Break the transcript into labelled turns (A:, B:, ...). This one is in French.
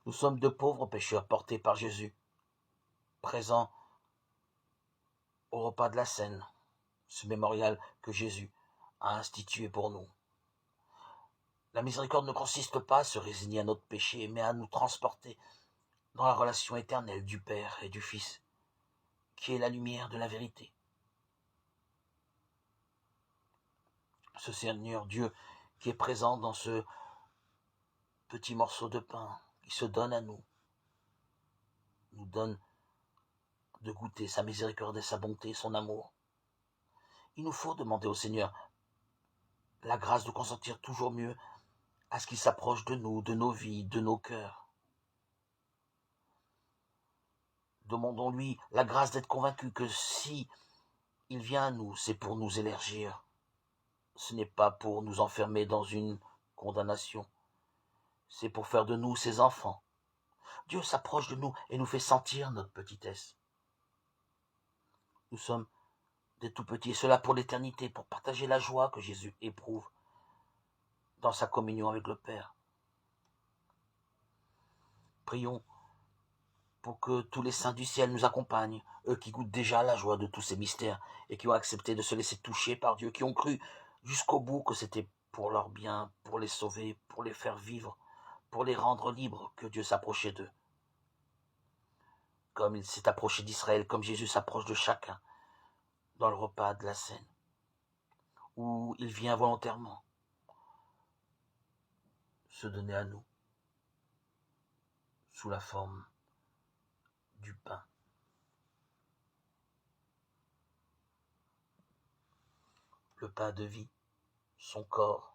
A: Nous sommes de pauvres pécheurs portés par Jésus, présents au repas de la Cène, ce mémorial que Jésus a institué pour nous. La miséricorde ne consiste pas à se résigner à notre péché, mais à nous transporter dans la relation éternelle du Père et du Fils, qui est la lumière de la vérité. Ce Seigneur Dieu qui est présent dans ce petit morceau de pain, qui se donne à nous donne de goûter sa miséricorde et sa bonté, son amour. Il nous faut demander au Seigneur la grâce de consentir toujours mieux à ce qu'il s'approche de nous, de nos vies, de nos cœurs. Demandons-lui la grâce d'être convaincus que si il vient à nous, c'est pour nous élargir. Ce n'est pas pour nous enfermer dans une condamnation. C'est pour faire de nous ses enfants. Dieu s'approche de nous et nous fait sentir notre petitesse. Nous sommes des tout petits, et cela pour l'éternité, pour partager la joie que Jésus éprouve dans sa communion avec le Père. Prions pour que tous les saints du ciel nous accompagnent, eux qui goûtent déjà la joie de tous ces mystères et qui ont accepté de se laisser toucher par Dieu, qui ont cru jusqu'au bout que c'était pour leur bien, pour les sauver, pour les faire vivre, pour les rendre libres, que Dieu s'approchait d'eux. Comme il s'est approché d'Israël, comme Jésus s'approche de chacun dans le repas de la Cène, où il vient volontairement se donner à nous sous la forme du pain. Le pain de vie, son corps,